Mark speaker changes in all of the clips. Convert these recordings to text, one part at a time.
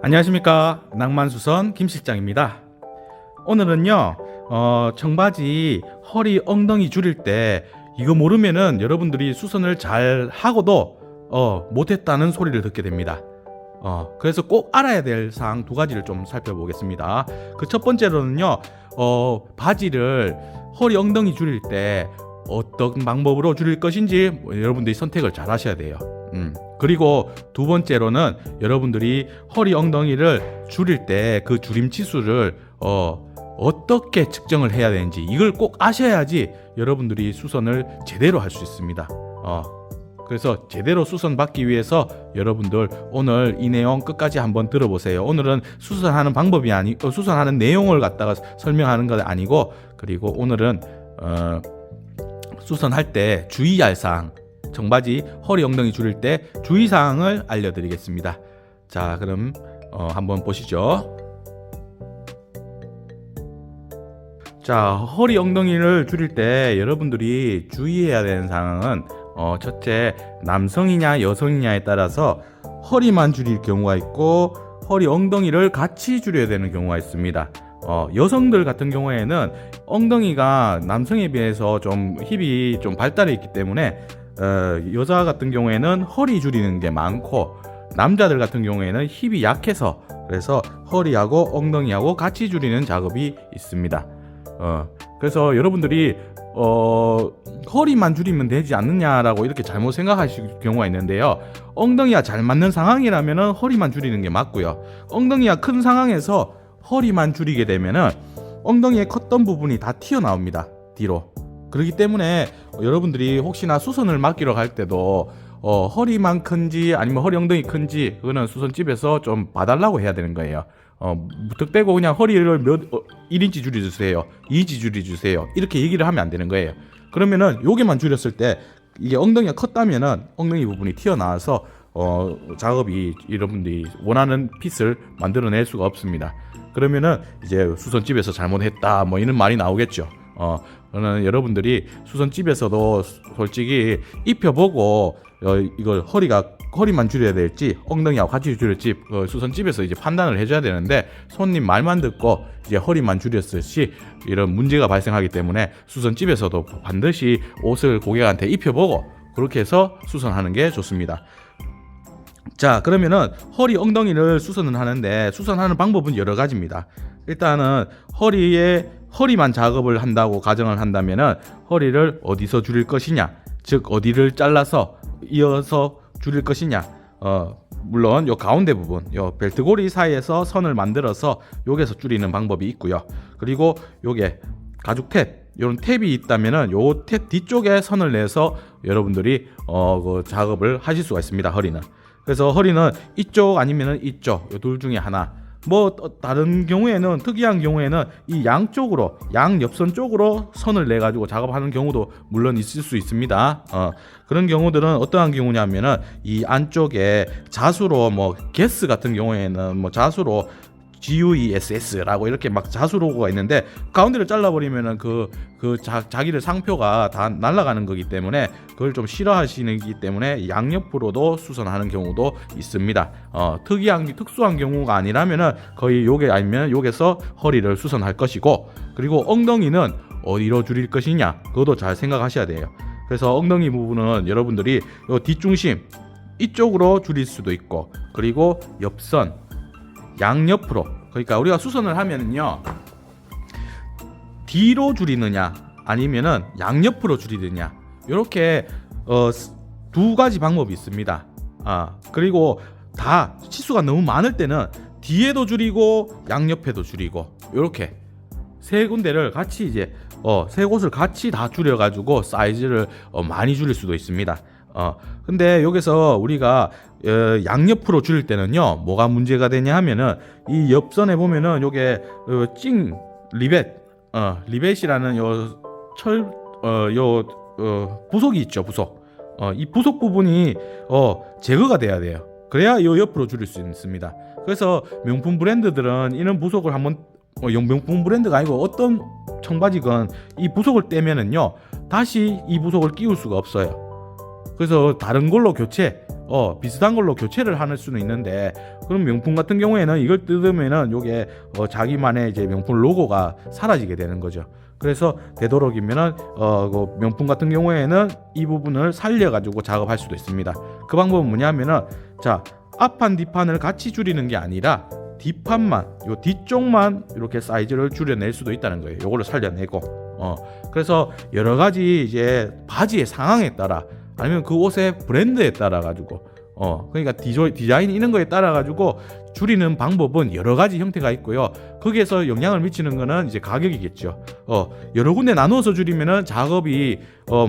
Speaker 1: 안녕하십니까, 낭만수선 김실장입니다. 오늘은요 청바지 허리 엉덩이 줄일 때 이거 모르면은 여러분들이 수선을 잘 하고도 못했다는 소리를 듣게 됩니다. 그래서 꼭 알아야 될 사항 두 가지를 좀 살펴보겠습니다. 그 첫 번째로는요 바지를 허리 엉덩이 줄일 때 어떤 방법으로 줄일 것인지 여러분들이 선택을 잘 하셔야 돼요. 그리고 두 번째로는 여러분들이 허리 엉덩이를 줄일 때 그 줄임 치수를 어떻게 측정을 해야 되는지 이걸 꼭 아셔야지 여러분들이 수선을 제대로 할 수 있습니다. 그래서 제대로 수선 받기 위해서 여러분들 오늘 이 내용 끝까지 한번 들어보세요. 오늘은 수선하는 방법이 수선하는 내용을 갖다가 설명하는 건 아니고, 그리고 오늘은 수선할 때 주의할 사항, 청바지 허리 엉덩이 줄일 때 주의사항을 알려드리겠습니다. 자, 그럼 한번 보시죠. 자, 허리 엉덩이를 줄일 때 여러분들이 주의해야 되는 사항은 첫째, 남성이냐 여성이냐에 따라서 허리만 줄일 경우가 있고 허리 엉덩이를 같이 줄여야 되는 경우가 있습니다. 여성들 같은 경우에는 엉덩이가 남성에 비해서 좀 힙이 좀 발달해 있기 때문에 여자 같은 경우에는 허리 줄이는 게 많고, 남자들 같은 경우에는 힙이 약해서 그래서 허리하고 엉덩이하고 같이 줄이는 작업이 있습니다. 그래서 여러분들이 허리만 줄이면 되지 않느냐라고 이렇게 잘못 생각하실 경우가 있는데요. 엉덩이가 잘 맞는 상황이라면 허리만 줄이는 게 맞고요. 엉덩이가 큰 상황에서 허리만 줄이게 되면은 엉덩이에 컸던 부분이 다 튀어나옵니다, 뒤로. 그렇기 때문에 여러분들이 혹시나 수선을 맡기러 갈 때도 허리만 큰지 아니면 허리 엉덩이 큰지 그거는 수선집에서 좀 봐달라고 해야 되는 거예요. 무턱 대고 그냥 허리를 1인치 줄여주세요, 2인치 줄여주세요 이렇게 얘기를 하면 안 되는 거예요. 그러면은 요게만 줄였을 때 이게 엉덩이가 컸다면은 엉덩이 부분이 튀어나와서 작업이 여러분들이 원하는 핏을 만들어낼 수가 없습니다. 그러면은 이제 수선집에서 잘못했다 뭐 이런 말이 나오겠죠. 저는 여러분들이 수선집에서도 솔직히 입혀보고 이걸 허리만 줄여야 될지 엉덩이하고 같이 줄일지 수선집에서 이제 판단을 해줘야 되는데, 손님 말만 듣고 이제 허리만 줄였을 시 이런 문제가 발생하기 때문에 수선집에서도 반드시 옷을 고객한테 입혀보고 그렇게 해서 수선하는 게 좋습니다. 자, 그러면은 허리 엉덩이를 수선을 하는데 수선하는 방법은 여러 가지입니다. 일단은 허리만 작업을 한다고 가정을 한다면은 허리를 어디서 줄일 것이냐, 즉 어디를 잘라서 이어서 줄일 것이냐. 물론 요 가운데 부분, 요 벨트고리 사이에서 선을 만들어서 여기서 줄이는 방법이 있고요. 그리고 요게 가죽 탭, 요런 탭이 있다면은 요 탭 뒤쪽에 선을 내서 여러분들이 그 작업을 하실 수가 있습니다. 허리는. 그래서 허리는 이쪽 아니면은 이쪽, 요 둘 중에 하나. 뭐 다른 경우에는, 특이한 경우에는 이 양쪽으로, 양옆선 쪽으로 선을 내 가지고 작업하는 경우도 물론 있을 수 있습니다. 그런 경우들은 어떠한 경우냐면은 이 안쪽에 자수로, 뭐 게스 같은 경우에는 뭐 자수로 GUESS라고 이렇게 막 자수 로고가 있는데 가운데를 잘라버리면은 자기들 상표가 다 날아가는 거기 때문에 그걸 좀 싫어하시기 때문에 양옆으로도 수선하는 경우도 있습니다. 특수한 경우가 아니라면은 거의 요게 아니면 요게서 허리를 수선할 것이고, 그리고 엉덩이는 어디로 줄일 것이냐 그것도 잘 생각하셔야 돼요. 그래서 엉덩이 부분은 여러분들이 요 뒷중심 이쪽으로 줄일 수도 있고, 그리고 옆선 양옆으로, 그러니까 우리가 수선을 하면은요 뒤로 줄이느냐 아니면은 양옆으로 줄이느냐 이렇게 두 가지 방법이 있습니다. 그리고 다 치수가 너무 많을 때는 뒤에도 줄이고 양옆에도 줄이고 이렇게 세 군데를 같이 이제 세 곳을 같이 다 줄여가지고 사이즈를 많이 줄일 수도 있습니다. 근데 여기서 우리가 양옆으로 줄일 때는요 뭐가 문제가 되냐 하면은 이 옆선에 보면은 요게 리벳이라는 부속이 있죠. 부속. 이 부속 부분이 제거가 돼야 돼요. 그래야 요 옆으로 줄일 수 있습니다. 그래서 명품 브랜드들은 이런 부속을 한번 명품 브랜드가 아니고 어떤 청바지건 이 부속을 떼면은요 다시 이 부속을 끼울 수가 없어요. 그래서 다른 걸로 교체 비슷한 걸로 교체를 할 수는 있는데, 그럼 명품 같은 경우에는 이걸 뜯으면은 요게 자기만의 이제 명품 로고가 사라지게 되는 거죠. 그래서 되도록이면은 그 명품 같은 경우에는 이 부분을 살려가지고 작업할 수도 있습니다. 그 방법은 뭐냐면은, 자, 앞판 뒷판을 같이 줄이는 게 아니라 뒷판만, 요 뒤쪽만 이렇게 사이즈를 줄여낼 수도 있다는 거예요. 요거를 살려내고. 그래서 여러 가지 이제 바지의 상황에 따라, 아니면 그 옷의 브랜드에 따라 가지고, 그러니까 디자인 이런 거에 따라 가지고 줄이는 방법은 여러 가지 형태가 있고요. 거기에서 영향을 미치는 거는 이제 가격이겠죠. 여러 군데 나누어서 줄이면은 작업이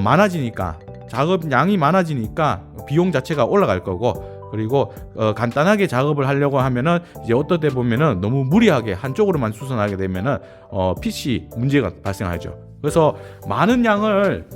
Speaker 1: 많아지니까, 작업 양이 많아지니까 비용 자체가 올라갈 거고, 그리고 간단하게 작업을 하려고 하면은 이제 어떨 때 보면은 너무 무리하게 한쪽으로만 수선하게 되면은 핏이 문제가 발생하죠. 그래서 많은 양을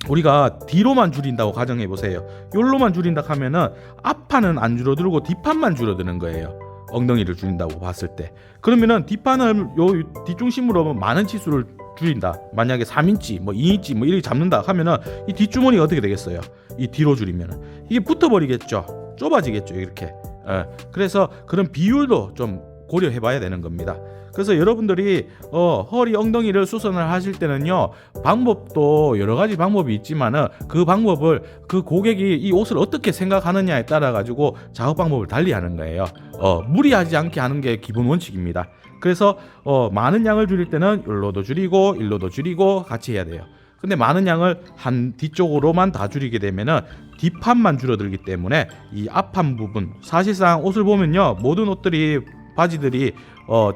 Speaker 1: 우리가 뒤로만 줄인다고 가정해 보세요. 요로만 줄인다 하면은 앞판은 안 줄어들고 뒷판만 줄어드는 거예요. 엉덩이를 줄인다고 봤을 때. 그러면은 뒷판을 요 뒷중심으로 많은 치수를 줄인다. 만약에 3인치, 뭐 2인치 뭐 이렇게 잡는다 하면은 이 뒷주머니가 어떻게 되겠어요? 이 뒤로 줄이면은 이게 붙어버리겠죠. 좁아지겠죠, 이렇게. 그래서 그런 비율도 좀 고려해 봐야 되는 겁니다. 그래서 여러분들이 허리 엉덩이를 수선을 하실 때는요, 방법도 여러 가지 방법이 있지만은 그 방법을 그 고객이 이 옷을 어떻게 생각하느냐에 따라 가지고 작업 방법을 달리 하는 거예요. 무리하지 않게 하는 게 기본 원칙입니다. 그래서 많은 양을 줄일 때는 일로도 줄이고 일로도 줄이고 같이 해야 돼요. 근데 많은 양을 한 뒤쪽으로만 다 줄이게 되면은 뒷판만 줄어들기 때문에 이 앞판 부분, 사실상 옷을 보면요, 모든 옷들이, 바지들이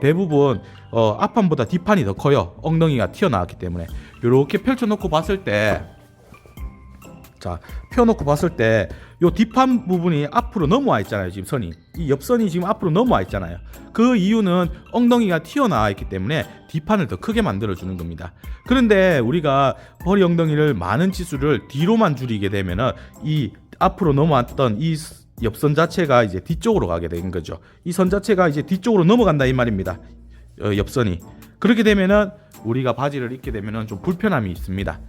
Speaker 1: 대부분 앞판보다 뒷판이 더 커요. 엉덩이가 튀어나왔기 때문에. 이렇게 펼쳐놓고 봤을 때, 자, 펴놓고 봤을 때 요 뒷판 부분이 앞으로 넘어와 있잖아요. 지금 선이, 이 옆선이 지금 앞으로 넘어와 있잖아요. 그 이유는 엉덩이가 튀어나와 있기 때문에 뒷판을 더 크게 만들어 주는 겁니다. 그런데 우리가 허리 엉덩이를 많은 치수를 뒤로만 줄이게 되면은 이 앞으로 넘어왔던 이 옆선 자체가 이제 뒤쪽으로 가게 된 거죠. 이 선 자체가 이제 뒤쪽으로 넘어간다 이 말입니다. 옆선이. 그렇게 되면은 우리가 바지를 입게 되면은 좀 불편함이 있습니다.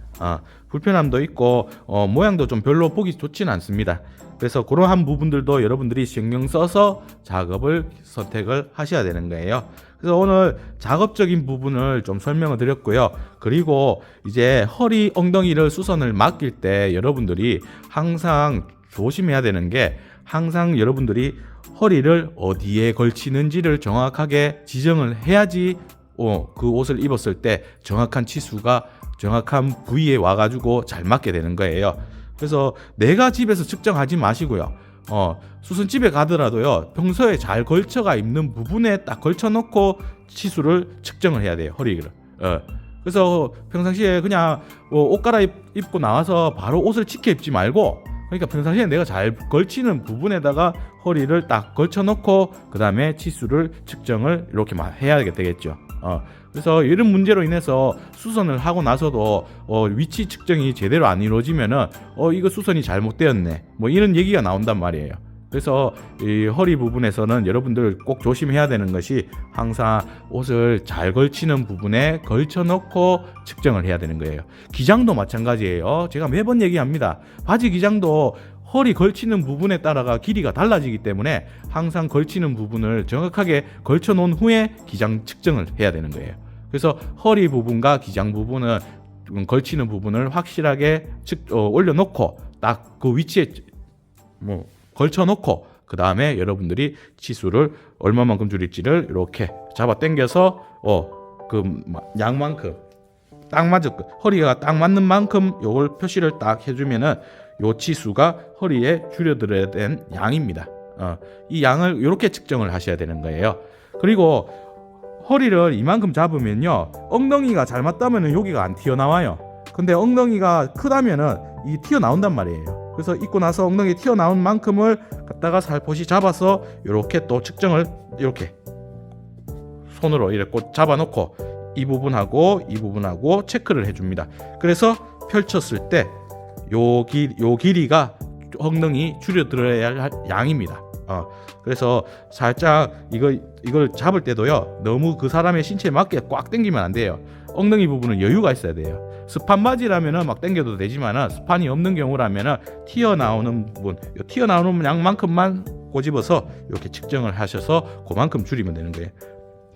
Speaker 1: 불편함도 있고 모양도 좀 별로 보기 좋지는 않습니다. 그래서 그러한 부분들도 여러분들이 신경 써서 작업을 선택을 하셔야 되는 거예요. 그래서 오늘 작업적인 부분을 좀 설명을 드렸고요. 그리고 이제 허리 엉덩이를 수선을 맡길 때 여러분들이 항상 조심해야 되는 게, 항상 여러분들이 허리를 어디에 걸치는지를 정확하게 지정을 해야지 그 옷을 입었을 때 정확한 치수가 정확한 부위에 와가지고 잘 맞게 되는 거예요. 그래서 내가 집에서 측정하지 마시고요. 수선집에 가더라도요, 평소에 잘 걸쳐가 입는 부분에 딱 걸쳐놓고 치수를 측정을 해야 돼요, 허리를. 그래서 평상시에 그냥 옷 갈아입고 나와서 바로 옷을 치켜 입지 말고, 그러니까 평상시에 내가 잘 걸치는 부분에다가 허리를 딱 걸쳐놓고 그 다음에 치수를 측정을 이렇게 해야 되겠죠. 그래서 이런 문제로 인해서 수선을 하고 나서도 위치 측정이 제대로 안 이루어지면은 이거 수선이 잘못되었네, 뭐 이런 얘기가 나온단 말이에요. 그래서 이 허리 부분에서는 여러분들 꼭 조심해야 되는 것이, 항상 옷을 잘 걸치는 부분에 걸쳐놓고 측정을 해야 되는 거예요. 기장도 마찬가지예요. 제가 매번 얘기합니다. 바지 기장도 허리 걸치는 부분에 따라가 길이가 달라지기 때문에 항상 걸치는 부분을 정확하게 걸쳐 놓은 후에 기장 측정을 해야 되는 거예요. 그래서 허리 부분과 기장 부분은 걸치는 부분을 확실하게 올려놓고 딱 그 위치에 걸쳐놓고 그 다음에 여러분들이 치수를 얼마만큼 줄일지를 이렇게 잡아 당겨서 그 양만큼 딱 맞을 허리가 딱 맞는 만큼 요걸 표시를 딱 해주면은 요 치수가 허리에 줄여들어야 된 양입니다. 이 양을 이렇게 측정을 하셔야 되는 거예요. 그리고 허리를 이만큼 잡으면요, 엉덩이가 잘 맞다면은 여기가 안 튀어나와요. 근데 엉덩이가 크다면은 이 튀어나온단 말이에요. 그래서 입고 나서 엉덩이 튀어나온 만큼을 갖다가 살포시 잡아서 이렇게 또 측정을 이렇게 손으로 이렇게 잡아놓고 이 부분하고 체크를 해줍니다. 그래서 펼쳤을 때 요 길이가 엉덩이 줄여들어야 할 양입니다. 그래서 살짝 이걸 잡을 때도요, 너무 그 사람의 신체에 맞게 꽉 당기면 안 돼요. 엉덩이 부분은 여유가 있어야 돼요. 스판 바지라면은 막 당겨도 되지만은 스판이 없는 경우라면은 튀어나오는 부분, 요 튀어나오는 양만큼만 꼬집어서 이렇게 측정을 하셔서 그만큼 줄이면 되는 거예요.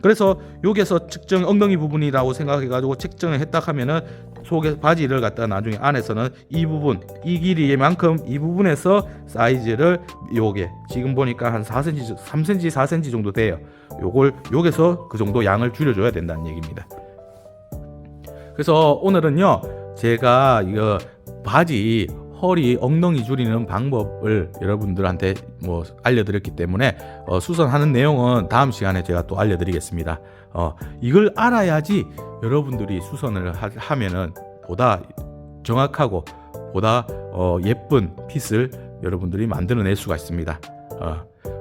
Speaker 1: 그래서 여기서 측정 엉덩이 부분이라고 생각해가지고 측정을 했다 하면은 속에 바지를 갖다가 나중에 안에서는 이 부분, 이 길이만큼 이 부분에서 사이즈를 요게 지금 보니까 한 4cm, 3cm, 4cm 정도 돼요. 요걸 여기서 그 정도 양을 줄여줘야 된다는 얘기입니다. 그래서 오늘은요, 제가 이거 바지 허리 엉덩이 줄이는 방법을 여러분들한테 뭐 알려드렸기 때문에 수선하는 내용은 다음 시간에 제가 또 알려드리겠습니다. 이걸 알아야지 여러분들이 수선을 하면은 보다 정확하고 보다 예쁜 핏을 여러분들이 만들어낼 수가 있습니다.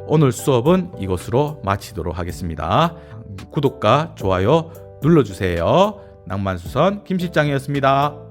Speaker 1: 오늘 수업은 이것으로 마치도록 하겠습니다. 구독과 좋아요 눌러주세요. 낭만수선 김실장이었습니다.